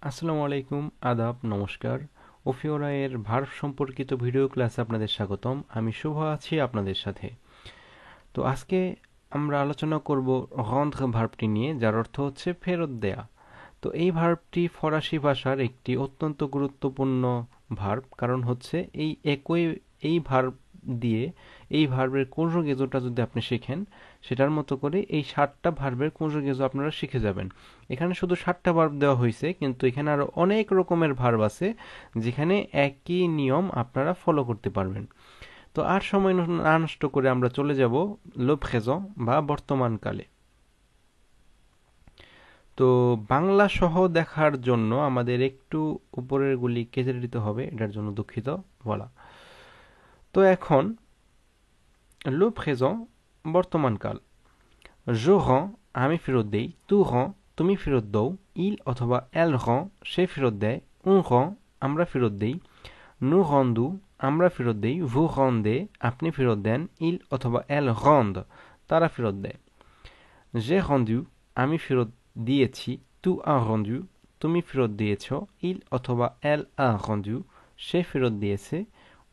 আসসালামু আলাইকুম, আদাব, নমস্কার। ওফিওরা এর ভার্ব সম্পর্কিত ভিডিও ক্লাসে আপনাদের স্বাগতম। আমি শুভ আছি আপনাদের সাথে। তো আজকে আমরা আলোচনা করব রন্ধ্র ভার্বটি নিয়ে, যার অর্থ হচ্ছে ফেরত দেয়া। তো এই ভার্বটি ফরাসি ভাষার একটি অত্যন্ত গুরুত্বপূর্ণ ভার্ব, কারণ হচ্ছে এই ভার্ব দিয়ে এই ভার্বের কনজুগেজটা যদি আপনি শিখেন, সেটার মতো করে এই 7টা ভার্বের কনজুগেজ আপনারা শিখে যাবেন। এখানে শুধু 7টা ভার্ব দেওয়া হয়েছে, কিন্তু এখানে আরো অনেক রকমের ভার্ব আছে যেখানে একই নিয়ম আপনারা ফলো করতে পারবেন। তো আর সময় না নষ্ট করে আমরা চলে যাব লো প্রেজেন্ট বা বর্তমানকালে। তো বাংলা সহ দেখার জন্য আমাদের একটু উপরের গুলি কেটে দিতে হবে, এটার জন্য দুঃখিত বলা। তো এখন লো প্রেজেন্ট বর্তমানকাল। je rends আমি ফেরত দেই, tu rends তুমি ফেরত দাও, il অথবা elle rend সে ফেরত দেয়, on rend আমরা ফেরত দেই, nous rendons আমরা ফেরত দেই, vous rendez আপনি ফেরত দেন, il অথবা elle rendent তারা ফেরত দেয়। j'ai rendu আমি ফেরত দিয়েছি, tu as rendu তুমি ফেরত দিয়েছ, il অথবা elle a rendu সে ফেরত দিয়েছে,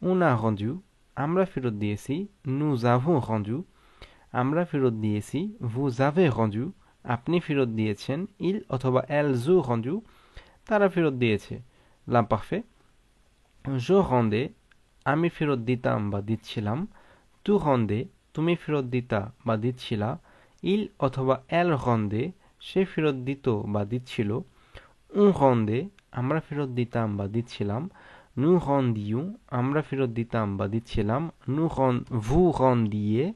on a rendu আমরা ফেরত দিয়েছি, nous avons rendu আমরা ফেরত দিয়েছি, vous avez rendu আপনি ফেরত দিয়েছেন, il অথবা elles ont rendu তারা ফেরত দিয়েছে। l'imparfait je rendais আমি ফেরত দিতাম বা দিচ্ছিলাম, tu rendais তুমি ফেরত দিতা বা দিচ্ছিলা, il অথবা elle rendait সে ফেরত দিত বা দিচ্ছিল, on rendait আমরা ফেরত দিতাম বা দিচ্ছিলাম, nous rendions আমরা ফেরত দিতাম বা দিচ্ছিলাম, vous rendiez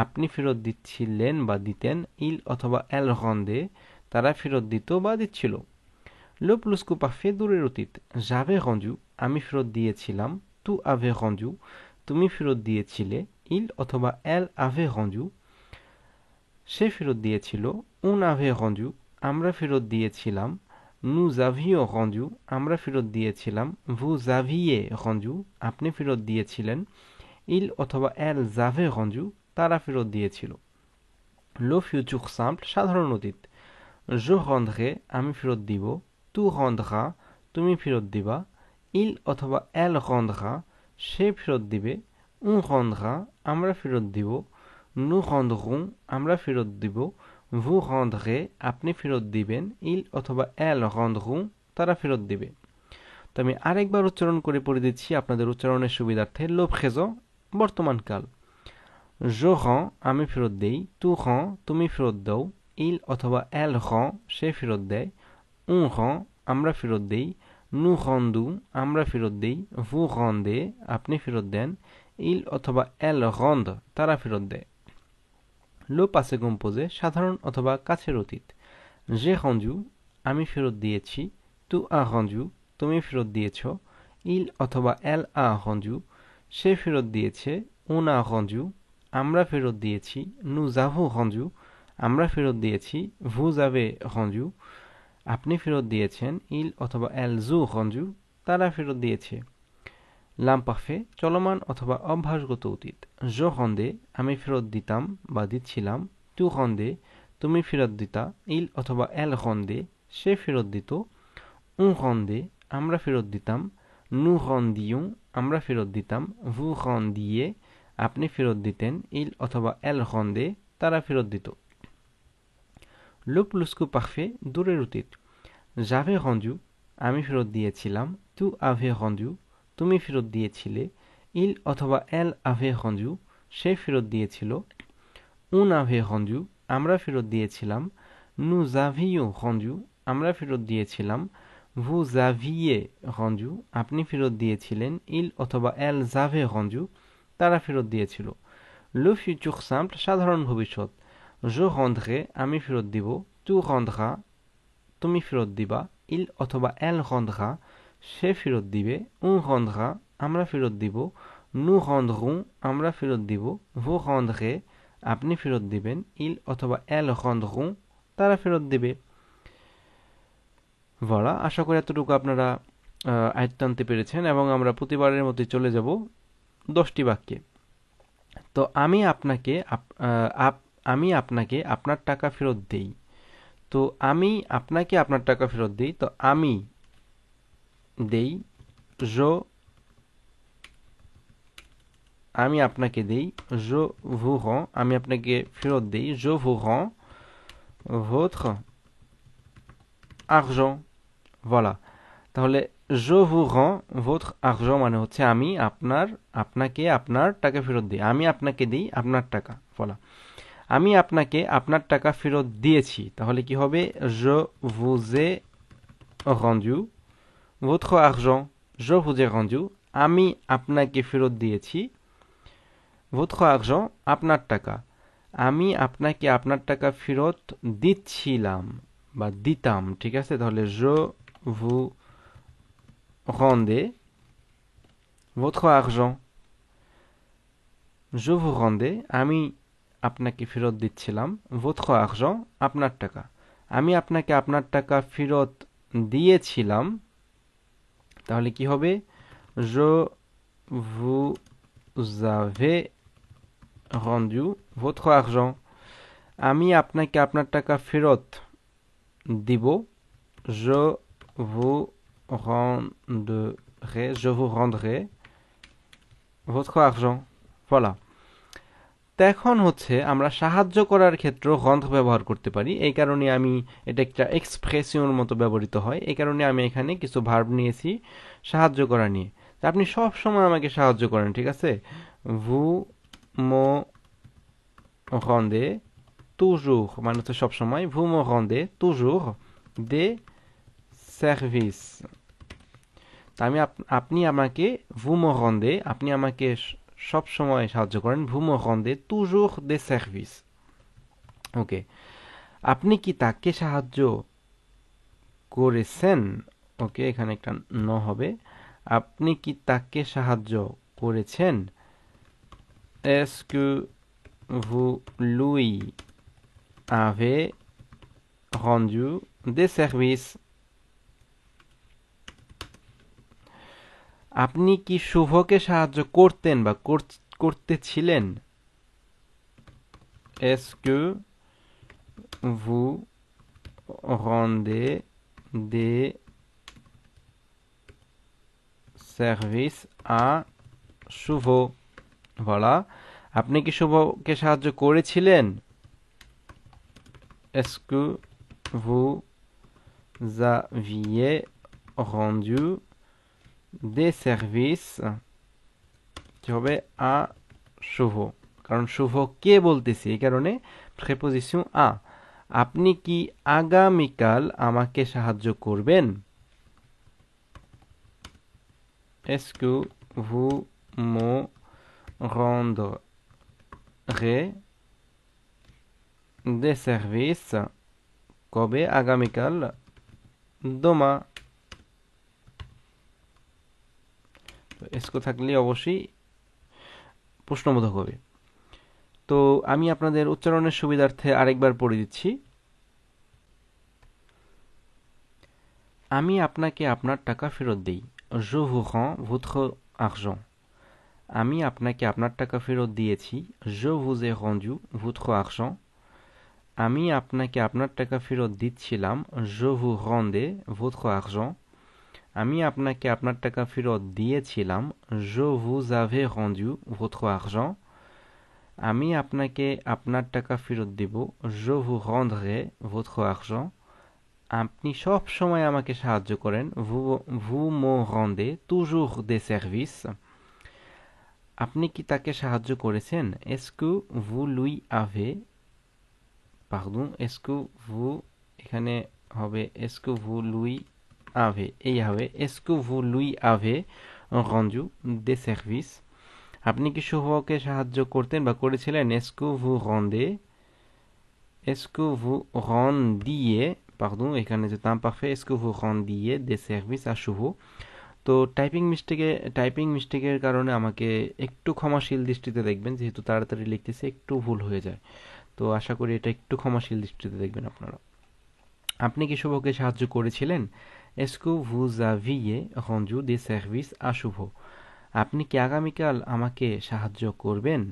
আপনি ফেরত দিচ্ছিলেন বা দিতেন, il অথবা elle rendait তারা ফেরত দিত বা দিচ্ছিল। le pluscuparfait দূরের অতীত। j'avais rendu আমি ফেরত দিয়েছিলাম, tu avais rendu তুমি ফেরত দিয়েছিলে, il অথবা elle avait rendu সে ফেরত দিয়েছিল, on avait rendu আমরা ফেরত দিয়েছিলাম, nous avions rendu আমরা ফেরত দিয়েছিলাম, vous aviez rendu আপনি ফেরত দিয়েছিলেন, il অথবা elles avaient rendu তারা ফেরত দিয়েছিল। le futur simple সাধারণ অতীত। je rendrai আমি ফেরত দিব, tu rendras তুমি ফেরত দিবা, il অথবা elle rendra সে ফেরত দিবে, on rendra আমরা ফেরত দিব, nous rendrons আমরা ফেরত দিব, vous rendrez আপনি ফেরত দিবেন, il অথবা elles rendront তারা ফেরত দিবে। তো আমি আরেকবার উচ্চারণ করে পড়ে দিচ্ছি আপনাদের উচ্চারণের সুবিধার্থে। লো প্রেজেন্ট বর্তমানকাল। je rends আমি ফেরত দেই, tu rends তুমি ফেরত দাও, il অথবা elle rend সে ফেরত দেয়, on rend আমরা ফেরত দেই, nous rendons আমরা ফেরত দেই, vous rendez আপনি ফেরত দেন, il অথবা elle rendent তারা ফেরত দেয়। লো passé composé সাধারণ অথবা কাছের অতীত। j'ai rendu আমি ফেরত দিয়েছি, tu as rendu তুমি ফেরত দিয়েছ, il অথবা elle a rendu সে ফেরত দিয়েছে, on a rendu আমরা ফেরত দিয়েছি, nous avons rendu আমরা ফেরত দিয়েছি, vous avez rendu আপনি ফেরত দিয়েছেন, il অথবা elles ont rendu তারা ফেরত দিয়েছে। l'imparfait চলমান অথবা অভ্যাসগত অতীত। je rendais আমি ফেরত দিতাম বা দিচ্ছিলাম, tu rendais তুমি ফেরত দিতা, il অথবা elle rendait সে ফেরত দিত, on rendait আমরা ফেরত দিতাম, nous rendions আমরা ফেরত দিতাম, vous rendiez আপনি ফেরত দিতেন, il অথবা elle rendait তারা ফেরত দিত। le pluscuparfait দূরের অতীত। j'avais rendu আমি ফেরত দিয়েছিলাম, tu avais rendu তুমি ফেরত দিয়েছিলে, il অথবা elle avait rendu সে ফেরত দিয়েছিল, on avait rendu আমরা ফেরত দিয়েছিলাম, nous avions rendu আমরা ফেরত দিয়েছিলাম, vous aviez rendu আপনি ফেরত দিয়েছিলেন, il অথবা elles avaient rendu তারা ফেরত দিয়েছিল। le futur simple সাধারণ ভবিষ্যৎ। je rendrai আমি ফেরত দিব, tu rendras তুমি ফেরত দিবা, il অথবা elle rendra সে ফেরত দিবে, on rendra আমরা ফেরত দিব, nous rendrons আমরা ফেরত দিব, vous rendrez আপনি ফেরত দিবেন, il অথবা elles rendront তারা ফেরত দিবে। voilà, আশা করি এতটুকু আপনারা আয়ত্ত আনতে পেরেছেন, এবং আমরা প্রতিবারের মধ্যে চলে যাব 10টি বাক্যে। তো আমি আপনাকে আপনার টাকা ফেরত দেই। তো আমি আপনাকে আপনার টাকা ফেরত দিই, তো আমি দেই, আমি আপনাকে দেই, je vous rends, আমি আপনাকে ফেরত দেই, je vous rends votre argent. Voilà. তাহলে je vous rends votre argent মানে হচ্ছে আমি আপনাকে আপনার টাকা ফেরত দিই, আমি আপনাকে দিই আপনার টাকা। Voilà. আমি আপনাকে আপনার টাকা ফেরত দিয়েছি, তাহলে কি হবে? Je vous ai rendu votre argent. Je vous ai rendu, আমি আপনাকে ফেরত দিয়েছি, votre argent, আপনার টাকা। আমি আপনাকে আপনার টাকা ফেরত দিচ্ছিলাম বা দিতাম, ঠিক আছে? তাহলে je vous rendais votre argent. Je vous rendais, আমি আপনাকে ফেরত দিচ্ছিলাম, votre argent, আপনার টাকা। আমি আপনাকে আপনার টাকা ফেরত দিয়েছিলাম, তাহলে কি হবে? Je vous avais rendu votre argent. আমি আপনাকে আপনার টাকা ফেরত দিব, je vous rendrai votre argent. Voilà. তো এখন হচ্ছে আমরা সাহায্য করার ক্ষেত্রে রন্ধ ব্যবহার করতে পারি, এই কারণে আমি এটা একটা এক্সপ্রেশনের মতো ব্যবহৃত হয়, এই কারণে আমি এখানে কিছু ভার্ব নিয়েছি সাহায্য করা নিয়ে। তা আপনি সব সময় আমাকে সাহায্য করেন, ঠিক আছে? vous me rendez toujours মানে হচ্ছে সব সময়, vous me rendez toujours des services. তা আপনি আমাকে vous me rendez, আপনি আমাকে সব সময় সাহায্য করেন, vous me rendez toujours des services. ওকে, আপনি কি তাকে সাহায্য করেছেন? ওকে, এখানে একটা ন হবে। আপনি কি তাকে সাহায্য করেছেন? Est-ce que vous lui avez rendu des services? আপনি কি শুভকে সাহায্য করতেন বা করতেছিলেন? Est-ce que vous rendez des services à শুভ? Voilà. আপনি কি শুভকে সাহায্য করেছিলেন? Est-ce que vous aviez rendu des services কি হবে? আ শুভ, কারণ শুভ কে বলতেছি, এই কারণে প্রিপোজিশন আ। আপনি কি আগামীকাল আমাকে সাহায্য করবেন? Est-ce que vous me rendrez des services কবে? আগামীকাল, দোমা। এসকো থাকলে অবশ্যই প্রশ্নবোধক হবে। তো আমি আপনাদের উচ্চারণের সুবিধার্থে আরেকবার পড়ে দিচ্ছি। আমি আপনাকে আপনার টাকা ফেরত দিই, je vous rends votre argent. আমি আপনাকে আপনার টাকা ফেরত দিয়েছি, je vous ai rendu votre argent. আমি আপনাকে আপনার টাকা ফেরত দিচ্ছিলাম, je vous rendais votre argent. আমি আপনাকে আপনার টাকা ফেরত দিয়েছিলাম, je vous avais rendu votre argent. আমি আপনাকে আপনার টাকা ফেরত দিব, je vous rendrai votre argent. আপনি সব সময় আমাকে সাহায্য করেন, vous me rendez toujours des services. আপনি কি তাকে সাহায্য করেছেন? Est-ce que vous lui avez, pardon, est-ce que vous, এখানে হবে est-ce que vous lui avez, এই হবে est-ce que vous lui avez rendu des services. আপনি কি শুভকে সাহায্য করতেন বা করেছিলেন? Est-ce que vous rendez, est-ce que vous rendiez, pardon, এখানে যে time perfect, est-ce que vous rendiez des services à শুভ। তো টাইপিং মিস্টেকের কারণে আমাকে একটু ক্ষমাশীল দৃষ্টিতে দেখবেন, যেহেতু তাড়াতাড়ি লিখতেছে একটু ভুল হয়ে যায়, তো আশা করি এটা একটু ক্ষমাশীল দৃষ্টিতে দেখবেন আপনারা। আপনি কি শুভকে সাহায্য করেছিলেন? Est-ce que vous aviez rendu des services à শুভ। আপনি কি আগামীকাল আমাকে সাহায্য করবেন?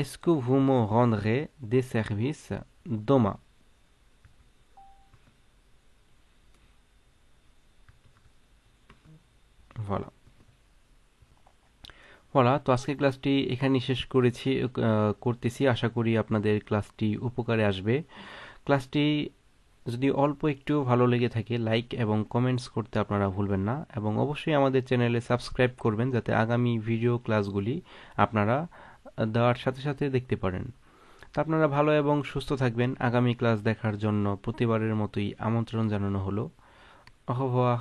Est-ce que vous me rendrez des services demain? voilà voilà তো আজকের ক্লাসটি এখানেই শেষ করতেছি। আশা করি আপনাদের ক্লাসটি উপকারে আসবে। ক্লাসটি যদি অল্প একটু ভালো লেগে থাকে লাইক এবং কমেন্টস করতে আপনারা ভুলবেন না, এবং অবশ্যই আমাদের চ্যানেলে সাবস্ক্রাইব করবেন যাতে আগামী ভিডিও ক্লাসগুলি আপনারা দেওয়ার সাথে সাথে দেখতে পারেন। তা আপনারা ভালো এবং সুস্থ থাকবেন। আগামী ক্লাস দেখার জন্য প্রতিবারের মতোই আমন্ত্রণ জানানো হলো। au revoir।